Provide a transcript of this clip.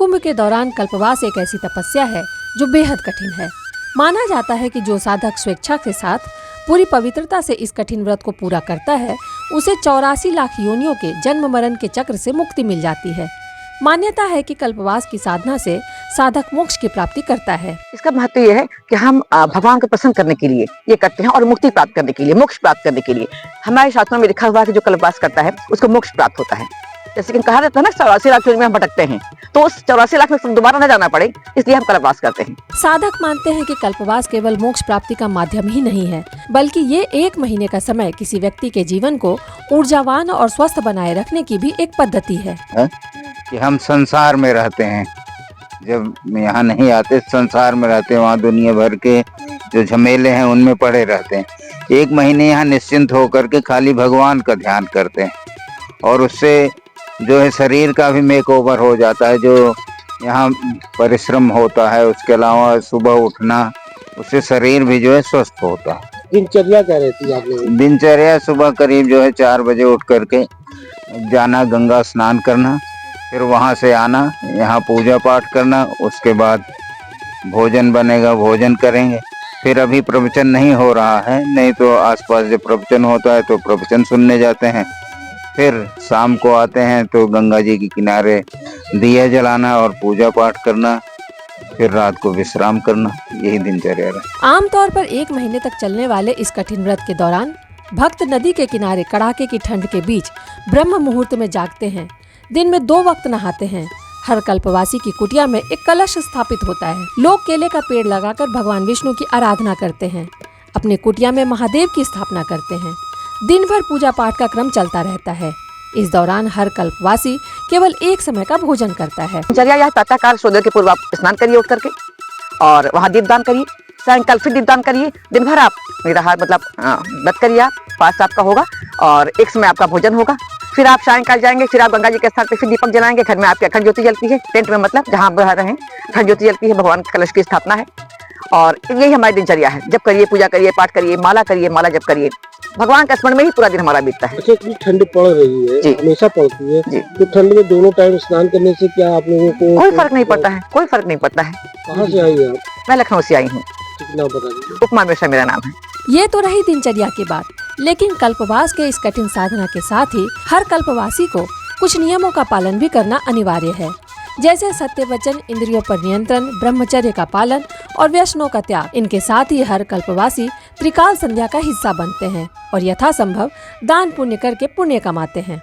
महाकुंभ के दौरान कल्पवास एक ऐसी तपस्या है जो बेहद कठिन है। माना जाता है कि जो साधक स्वेच्छा के साथ पूरी पवित्रता से इस कठिन व्रत को पूरा करता है, उसे 84 लाख योनियों के जन्म मरण के चक्र से मुक्ति मिल जाती है। मान्यता है कि कल्पवास की साधना से साधक मोक्ष की प्राप्ति करता है। इसका महत्व यह है कि हम भगवान को प्रसन्न करने के लिए ये करते हैं और मुक्ति प्राप्त करने के लिए, मोक्ष प्राप्त करने के लिए। हमारे शास्त्रों में लिखा हुआ है कि जो कल्पवास करता है उसको मोक्ष प्राप्त होता है। जैसे कि कहा जाता है ना 84 लाख में हम भटकते हैं, तो उस 84 लाख में दोबारा न जाना पड़े, इसलिए हम कल्पवास करते हैं। साधक मानते हैं कि कल्पवास केवल मोक्ष प्राप्ति का माध्यम ही नहीं है, बल्कि ये 1 महीने का समय किसी व्यक्ति के जीवन को ऊर्जावान और स्वस्थ बनाए रखने की भी एक पद्धति है। कि हम संसार में रहते हैं, जब यहाँ नहीं आते संसार में रहते हैं, वहाँ दुनिया भर के जो झमेले हैं उनमें पड़े रहते हैं। 1 महीने यहाँ निश्चिंत होकर के खाली भगवान का ध्यान करते हैं और उससे जो है शरीर का भी मेक ओवर हो जाता है। जो यहाँ परिश्रम होता है, उसके अलावा सुबह उठना, उससे शरीर भी जो है स्वस्थ होता है। दिनचर्या क्या रहती है आप लोगों की? दिनचर्या सुबह करीब जो है 4 बजे उठ करके जाना, गंगा स्नान करना, फिर वहाँ से आना, यहाँ पूजा पाठ करना, उसके बाद भोजन बनेगा, भोजन करेंगे। फिर अभी प्रवचन नहीं हो रहा है, नहीं तो आसपास जब प्रवचन होता है तो प्रवचन सुनने जाते हैं। फिर शाम को आते हैं तो गंगा जी के किनारे दिया जलाना और पूजा पाठ करना, फिर रात को विश्राम करना, यही दिनचर्या है। आमतौर पर 1 महीने तक चलने वाले इस कठिन व्रत के दौरान भक्त नदी के किनारे कड़ाके की ठंड के बीच ब्रह्म मुहूर्त में जागते हैं। दिन में 2 वक्त नहाते हैं। हर कल्पवासी की कुटिया में एक कलश स्थापित होता है। लोग केले का पेड़ लगाकर भगवान विष्णु की आराधना करते हैं। अपने कुटिया में महादेव की स्थापना करते हैं। दिन भर पूजा पाठ का क्रम चलता रहता है। इस दौरान हर कल्पवासी केवल एक समय का भोजन करता है। दिनचर्या यह प्रातःकाल सूर्योदय के पूर्व आप स्नान करिए उठ करके और वहाँ दीपदान करिए, सायंकाल फिर दीपदान करिए। दिन भर आप निराहार मतलब व्रत करिए, आप 5-7 का होगा और एक समय आपका भोजन होगा। फिर आप सायंकाल जाएंगे, फिर आप गंगा जी के स्थान पे फिर दीपक जलाएंगे। घर में आपकी अखंड ज्योति जलती है, टेंट में मतलब जहाँ आप रहें अखंड ज्योति जलती है, भगवान के कलश की स्थापना है। और यही हमारी दिनचर्या है। जब करिए, पूजा करिए, पाठ करिए, माला जप करिए, भगवान के स्मरण में ही पूरा दिन हमारा बीतता है। अच्छा, इतनी ठंड पड़ रही है, हमेशा पड़ती है, तो ठंड में दोनों टाइम स्नान करने से क्या आप लोगों को कोई फर्क नहीं पड़ता है? कोई फर्क नहीं पड़ता है। कहाँ से आई आप? मैं लखनऊ से आई हूँ। कितना बता दीजिए। उपमा मिश्रा मेरा नाम है। ये तो रही दिनचर्या की बात, लेकिन कल्पवास के इस कठिन साधना के साथ ही हर कल्पवासी को कुछ नियमों का पालन भी करना अनिवार्य है, जैसे सत्य वचन, इंद्रियों पर नियंत्रण, ब्रह्मचर्य का पालन और व्यसनों का त्याग। इनके साथ ही हर कल्पवासी त्रिकाल संध्या का हिस्सा बनते हैं और यथासंभव दान पुण्य करके पुण्य कमाते हैं।